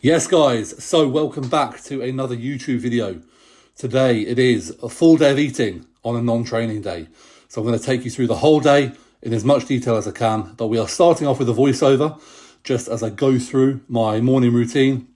Yes guys, so welcome back to another YouTube video. Today it is a full day of eating on a non-training day. So I'm going to take you through the whole day in as much detail as I can, but we are starting off with a voiceover just as I go through my morning routine.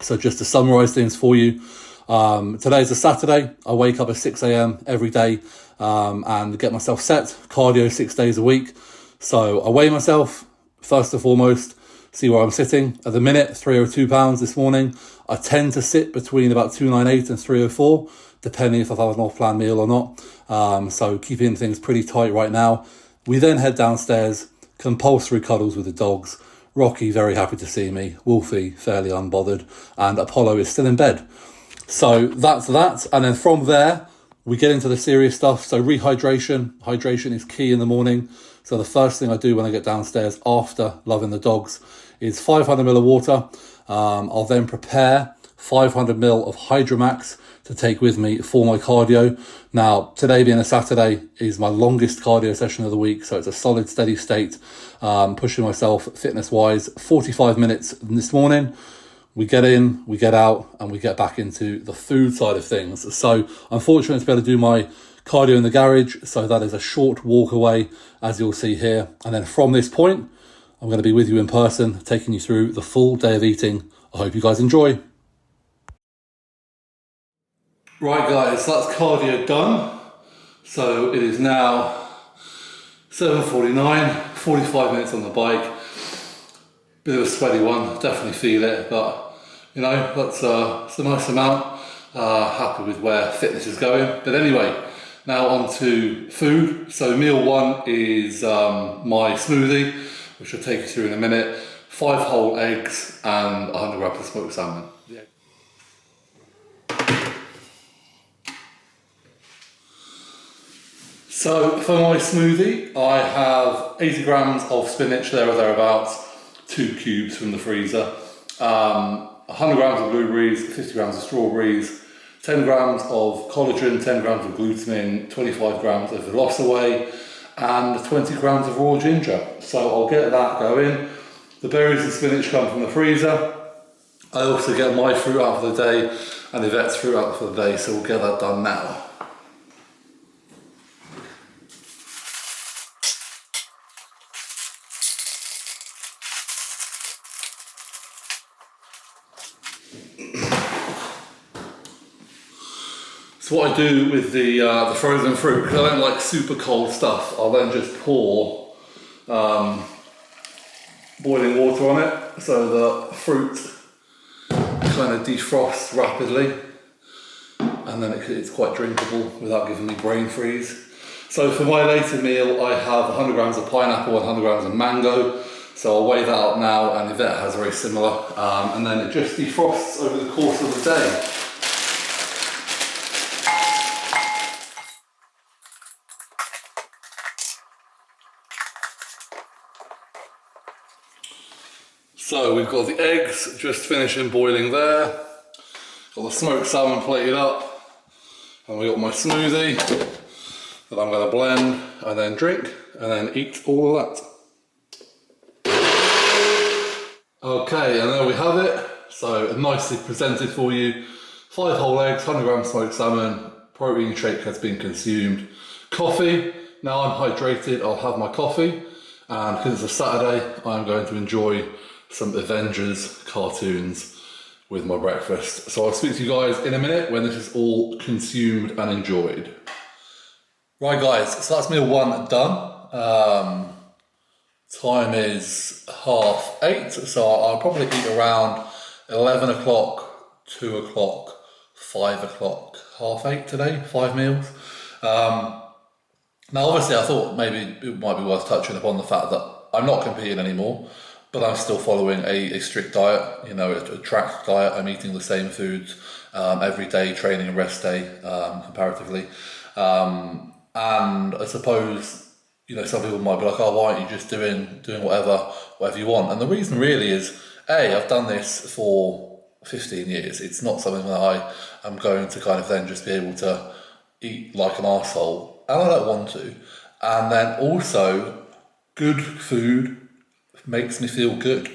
So just to summarize things for you, today is a Saturday. I wake up at 6 a.m. every day and get myself set, cardio 6 days a week. So I weigh myself first and foremost, see where I'm sitting. At the minute, 302 pounds this morning. I tend to sit between about 298 and 304, depending if I've had an off-plan meal or not. So keeping things pretty tight right now. We then head downstairs, compulsory cuddles with the dogs. Rocky, very happy to see me. Wolfie, fairly unbothered. And Apollo is still in bed. So that's that. And then from there, we get into the serious stuff. So rehydration. Hydration is key in the morning. So the first thing I do when I get downstairs after loving the dogs is 500 ml of water. I'll then prepare 500 ml of Hydromax to take with me for my cardio. Now, today being a Saturday is my longest cardio session of the week. So it's a solid, steady state, pushing myself fitness-wise. 45 minutes this morning. We get in, we get out, and we get back into the food side of things. So I'm fortunate to be able to do my cardio in the garage. So that is a short walk away, as you'll see here. And then from this point, I'm going to be with you in person, taking you through the full day of eating. I hope you guys enjoy. Right guys, so that's cardio done. So it is now 7:49, 45 minutes on the bike. Bit of a sweaty one, definitely feel it, but you know, that's it's a nice amount. Happy with where fitness is going. But anyway, now on to food. So meal one is my smoothie, which I'll take you through in a minute. 5 whole eggs and 100 grams of smoked salmon. Yeah. So for my smoothie, I have 80 grams of spinach, there or thereabouts, 2 cubes from the freezer, 100 grams of blueberries, 50 grams of strawberries, 10 grams of collagen, 10 grams of glutamine, 25 grams of Velosiwhey, and 20 grams of raw ginger. So I'll get that going. The berries and spinach come from the freezer. I also get my fruit out for the day and Yvette's fruit out for the day, so we'll get that done now. So what I do with the frozen fruit, because I don't like super cold stuff, I'll then just pour boiling water on it so the fruit kind of defrosts rapidly, and then it's quite drinkable without giving me brain freeze. So for my later meal, I have 100 grams of pineapple and 100 grams of mango. So I'll weigh that up now, and Yvette has very similar, and then it just defrosts over the course of the day. So we've got the eggs just finishing boiling there, got the smoked salmon plated up, and we've got my smoothie that I'm going to blend and then drink and then eat all of that. Okay, and there we have it. So nicely presented for you. 5 whole eggs, 100 grams smoked salmon, protein shake has been consumed. Coffee, now I'm hydrated, I'll have my coffee, and because it's a Saturday, I'm going to enjoy some Avengers cartoons with my breakfast. So I'll speak to you guys in a minute when this is all consumed and enjoyed. Right guys, so that's meal one done. Time is 8:30, so I'll probably eat around 11 o'clock, 2 o'clock, 5 o'clock, 8:30 today, 5 meals. Now obviously I thought maybe it might be worth touching upon the fact that I'm not competing anymore, but I'm still following a strict diet, you know, a tracked diet. I'm eating the same foods every day, training and rest day comparatively. And I suppose, you know, some people might be like, oh, why aren't you just doing whatever you want? And the reason really is, A, I've done this for 15 years. It's not something that I am going to kind of then just be able to eat like an arsehole, and I don't want to. And then also, good food makes me feel good.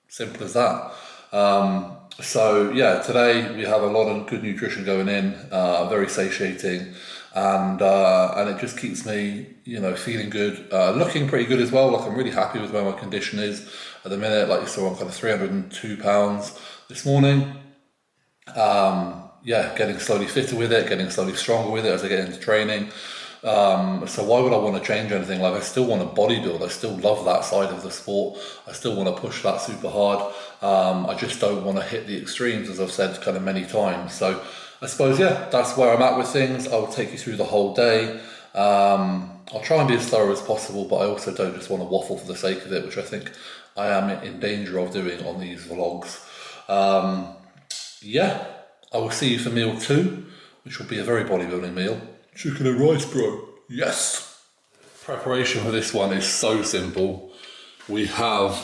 Simple as that. So yeah, today we have a lot of good nutrition going in, very satiating, and it just keeps me, feeling good, looking pretty good as well. Like, I'm really happy with where my condition is at the minute. Like you saw, I'm kind of 302 pounds this morning. Yeah, getting slowly fitter with it, getting slowly stronger with it as I get into training. So why would I want to change anything? Like, I still want to bodybuild. I still love that side of the sport. I still want to push that super hard. I just don't want to hit the extremes, as I've said kind of many times. So I suppose, yeah, that's where I'm at with things. I will take you through the whole day. I'll try and be as thorough as possible, but I also don't just want to waffle for the sake of it, which I think I am in danger of doing on these vlogs. Yeah, I will see you for meal 2, which will be a very bodybuilding meal. Chicken and rice, bro. Yes. Preparation for this one is so simple. We have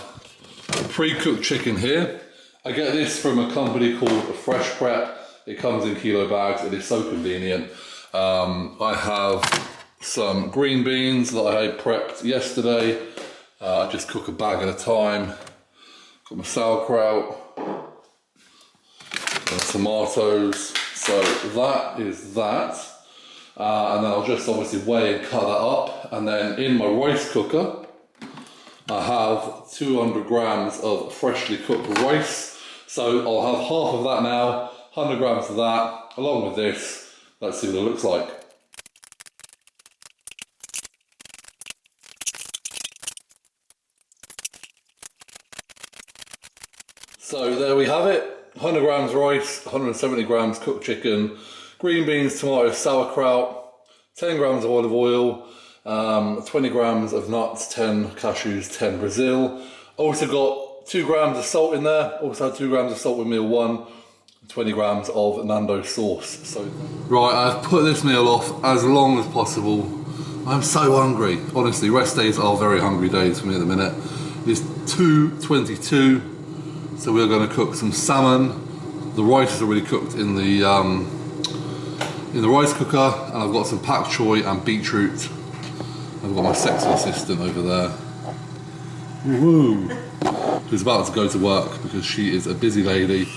pre-cooked chicken here. I get this from a company called Fresh Prep. It comes in kilo bags. It is so convenient. I have some green beans that I prepped yesterday. I just cook a bag at a time. Got my sauerkraut, and tomatoes. So that is that. And then I'll just obviously weigh and cut that up. And then in my rice cooker, I have 200 grams of freshly cooked rice. So I'll have half of that now, 100 grams of that, along with this. Let's see what it looks like. So there we have it, 100 grams rice, 170 grams cooked chicken, green beans, tomatoes, sauerkraut, 10 grams of olive oil, 20 grams of nuts, 10 cashews, 10 Brazil. Also got 2 grams of salt in there, also had 2 grams of salt with meal 1, 20 grams of Nando sauce. So, right, I've put this meal off as long as possible. I'm so hungry. Honestly, rest days are very hungry days for me at the minute. It's 2:22. So we're going to cook some salmon. The rice is already cooked in the rice cooker, and I've got some Pak Choi and beetroot. I've got my sexy assistant over there, who's about to go to work because she is a busy lady.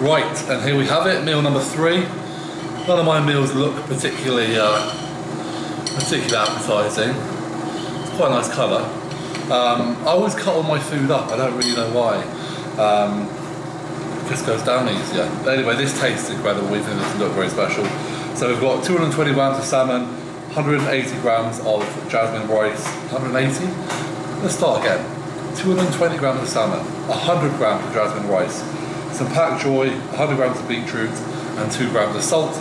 Right, and here we have it, meal number 3. None of my meals look particularly appetizing. It's quite a nice colour. I always cut all my food up, I don't really know why. It just goes down easier. But anyway, this tastes incredible, even if it doesn't look very special. So we've got 220 grams of salmon, 180 grams of jasmine rice, 180? Let's start again. 220 grams of salmon, 100 grams of jasmine rice, some Pak Choi, 100 grams of beetroot, and 2 grams of salt.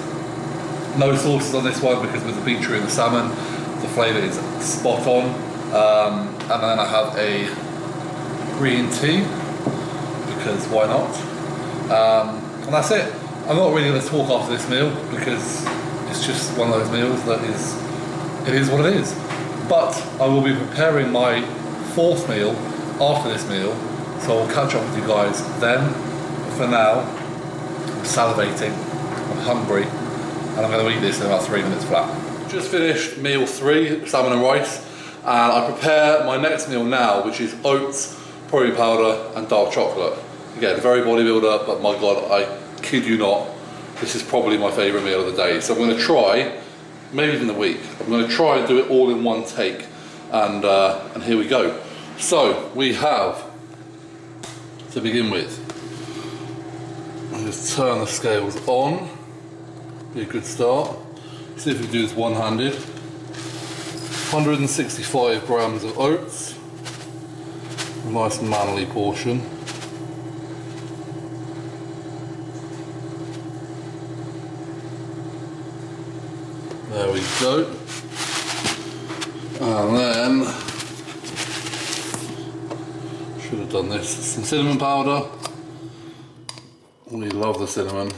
No sauces on this one because with the beetroot and the salmon, the flavour is spot on. And then I have a green tea, because why not? And that's it. I'm not really going to talk after this meal because it's just one of those meals that it is what it is. But I will be preparing my 4th meal after this meal, so I'll catch up with you guys then. For now, I'm salivating, I'm hungry, and I'm going to eat this in about 3 minutes flat. Just finished meal 3, salmon and rice, and I prepare my next meal now, which is oats, protein powder, and dark chocolate. Again, very bodybuilder, but my God, I kid you not, this is probably my favourite meal of the day. So I'm going to try, maybe even the week, I'm going to try and do it all in one take, and here we go. So we have, to begin with, just turn the scales on, be a good start. See if we can do this one-handed. 165 grams of oats, a nice manly portion. There we go. And then, should have done this, some cinnamon powder. We love the cinnamon.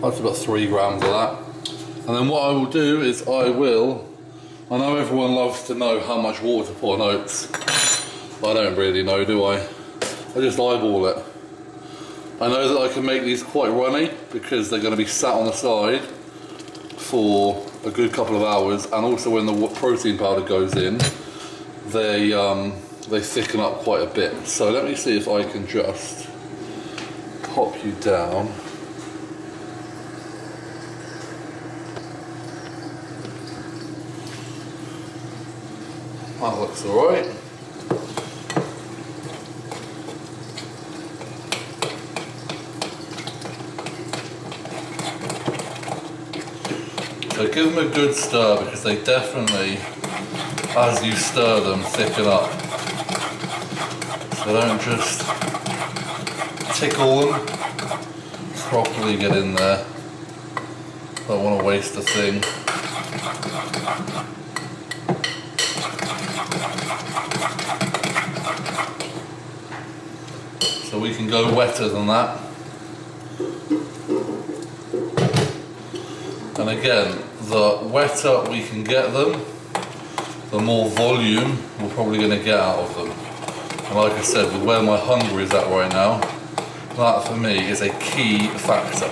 That's about 3 grams of that. And then what I will do is I know everyone loves to know how much water to put on oats. I don't really know, do I? I just eyeball it. I know that I can make these quite runny because they're going to be sat on the side for a good couple of hours, and also when the protein powder goes in, they thicken up quite a bit. So let me see if I can just pop you down. That looks alright. So give them a good stir, because they definitely, as you stir them, thicken up. So don't just tickle them, properly get in there. Don't want to waste a thing. So we can go wetter than that. And again, the wetter we can get them, the more volume we're probably going to get out of them. And like I said, with where my hunger is at right now, that for me is a key factor.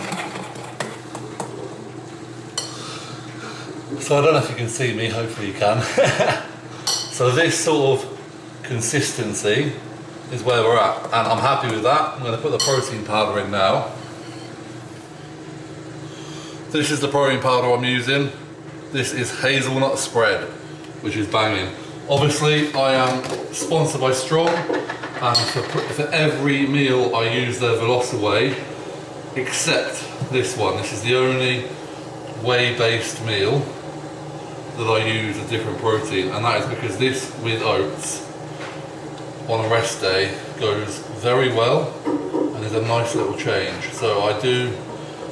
So I don't know if you can see me, hopefully you can. So this sort of consistency is where we're at, and I'm happy with that. I'm going to put the protein powder in now. This is the protein powder I'm using. This is hazelnut spread, which is banging. Obviously, I am sponsored by Strong, and for every meal I use their Velosiwhey, except this one. This is the only whey-based meal that I use a different protein, and that is because this with oats on a rest day goes very well and is a nice little change. So I do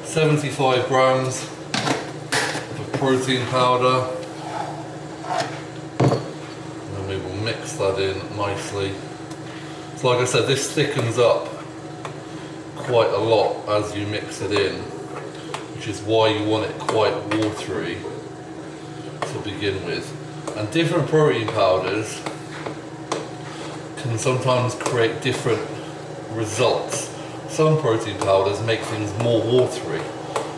75 grams of protein powder, and then we will mix that in nicely. So like I said, this thickens up quite a lot as you mix it in, which is why you want it quite watery to begin with. And different protein powders can sometimes create different results. Some protein powders make things more watery,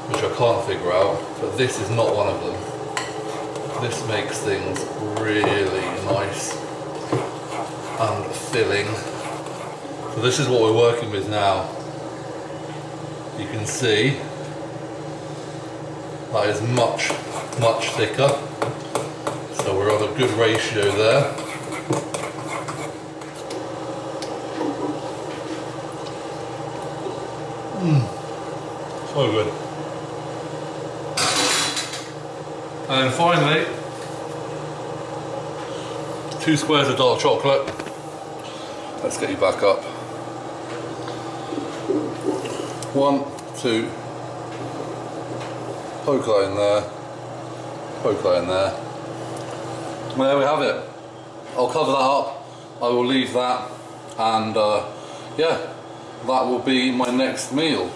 which I can't figure out, but this is not one of them. This makes things really nice and filling. So this is what we're working with now. You can see that is much, much thicker. So we're on a good ratio there. So good. And then finally, 2 squares of dark chocolate. Let's get you back up. 1, 2. Poke that in there. Poke that in there. And there we have it. I'll cover that up. I will leave that, and yeah, that will be my next meal.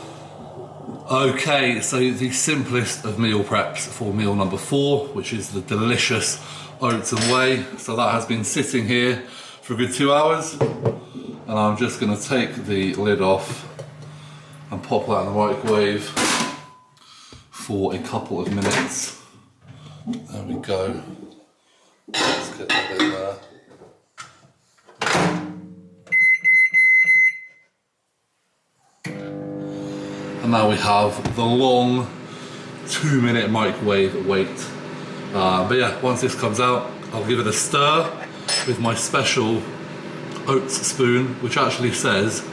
Okay, so the simplest of meal preps for meal number 4, which is the delicious oats and whey. So that has been sitting here for a good 2 hours, and I'm just going to take the lid off and pop that in the microwave for a couple of minutes. There we go. Let's get that in there. And now we have the long 2-minute microwave wait. But yeah, once this comes out, I'll give it a stir with my special oats spoon, which actually says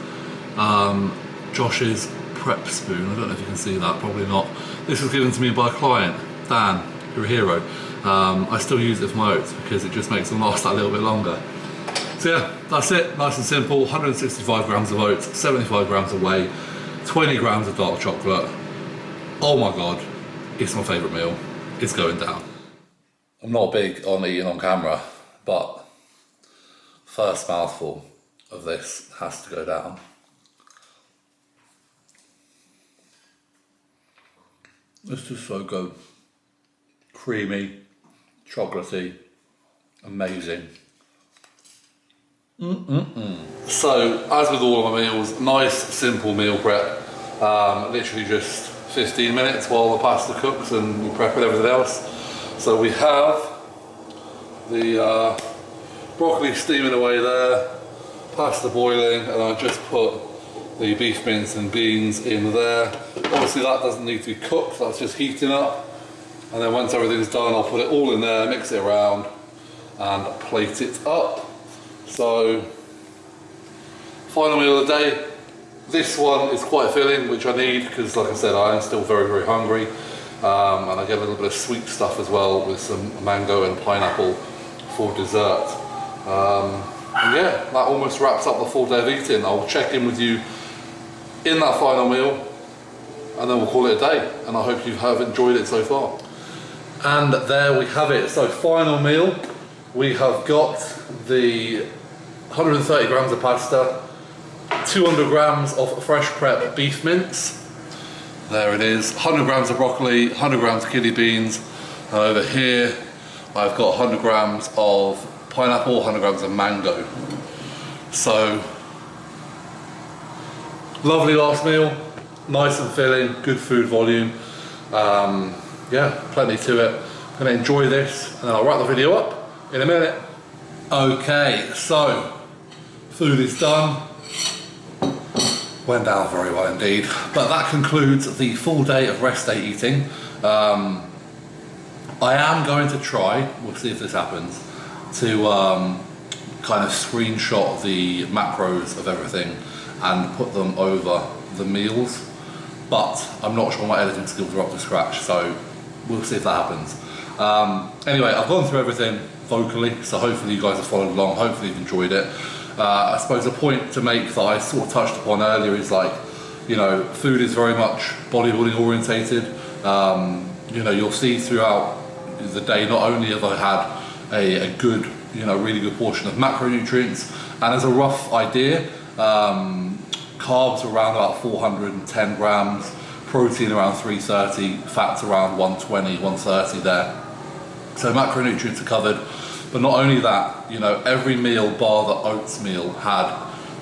Josh's prep spoon. I don't know if you can see that, probably not. This was given to me by a client, Dan, you're a hero. I still use it for my oats because it just makes them last that little bit longer. So yeah, that's it, nice and simple. 165 grams of oats, 75 grams of whey, 20 grams of dark chocolate. Oh my god, it's my favourite meal. It's going down. I'm not big on eating on camera, but first mouthful of this has to go down. This is so good. Creamy, chocolatey, amazing. So, as with all of my meals, nice simple meal prep. Literally just 15 minutes while the pasta cooks and you prep and everything else. So we have the broccoli steaming away there, pasta boiling, and I just put the beef mince and beans in there. Obviously that doesn't need to be cooked, that's just heating up. And then once everything's done, I'll put it all in there, mix it around, and plate it up. So, final meal of the day. This one is quite filling, which I need because, like I said, I am still very, very hungry. And I get a little bit of sweet stuff as well with some mango and pineapple for dessert. And yeah, that almost wraps up the full day of eating. I'll check in with you in that final meal and then we'll call it a day. And I hope you have enjoyed it so far. And there we have it. So final meal, we have got the 130 grams of pasta, 200 grams of fresh prep beef mince. There it is, 100 grams of broccoli, 100 grams of kidney beans. And over here, I've got 100 grams of pineapple, 100 grams of mango. So, lovely last meal, nice and filling, good food volume. Yeah, plenty to it. I'm gonna enjoy this and then I'll wrap the video up in a minute. Okay, so food is done. Went down very well indeed. But that concludes the full day of rest day eating. I am going to try, we'll see if this happens, to kind of screenshot the macros of everything and put them over the meals. But I'm not sure my editing skills are up to scratch, so we'll see if that happens. Anyway, I've gone through everything vocally, so hopefully you guys have followed along, hopefully you've enjoyed it. I suppose a point to make that I sort of touched upon earlier is like, you know, food is very much bodybuilding orientated. You know, you'll see throughout the day, not only have I had a good, you know, really good portion of macronutrients, and as a rough idea, carbs around about 410 grams, protein around 330, fats around 120, 130 there. So macronutrients are covered. But not only that, you know, every meal bar the oats meal had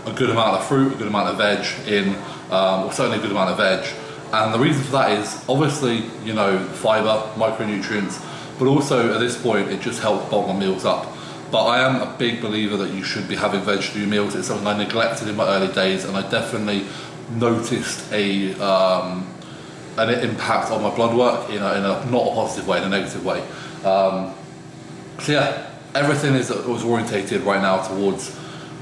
a good amount of fruit, a good amount of veg in, or certainly a good amount of veg. And the reason for that is obviously, you know, fiber, micronutrients, but also at this point it just helps bulk my meals up. But I am a big believer that you should be having veg through your meals. It's something I neglected in my early days, and I definitely noticed an impact on my blood work in a not a positive way, in a negative way. So yeah. Everything was orientated right now towards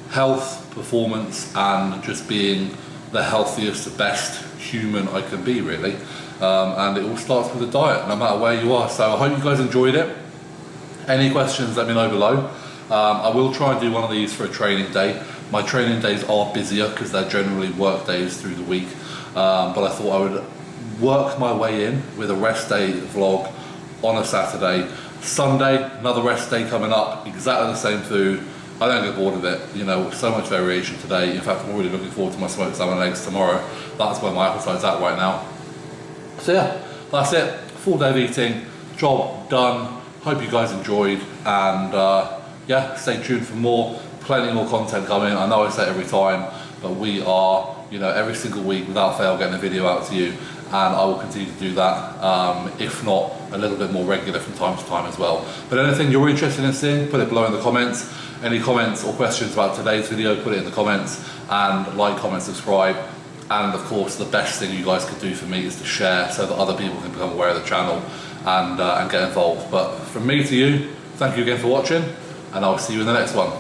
health, performance, and just being the healthiest, the best human I can be, really. And it all starts with a diet, no matter where you are. So I hope you guys enjoyed it. Any questions, let me know below. I will try and do one of these for a training day. My training days are busier because they're generally work days through the week. But I thought I would work my way in with a rest day vlog on a Saturday. Sunday, another rest day coming up, exactly the same food. I don't get bored of it, you know, so much variation today. In fact, I'm already looking forward to my smoked salmon eggs tomorrow. That's where my appetite's at right now. So yeah, that's it. Full day of eating, job done. Hope you guys enjoyed, and yeah, stay tuned for more. Plenty more content coming. I know I say it every time, but we are, you know, every single week without fail getting a video out to you. And I will continue to do that, if not a little bit more regular from time to time as well. But anything you're interested in seeing, put it below in the comments. Any comments or questions about today's video, put it in the comments, and like, comment, subscribe. And of course, the best thing you guys could do for me is to share so that other people can become aware of the channel and get involved. But from me to you, thank you again for watching, and I'll see you in the next one.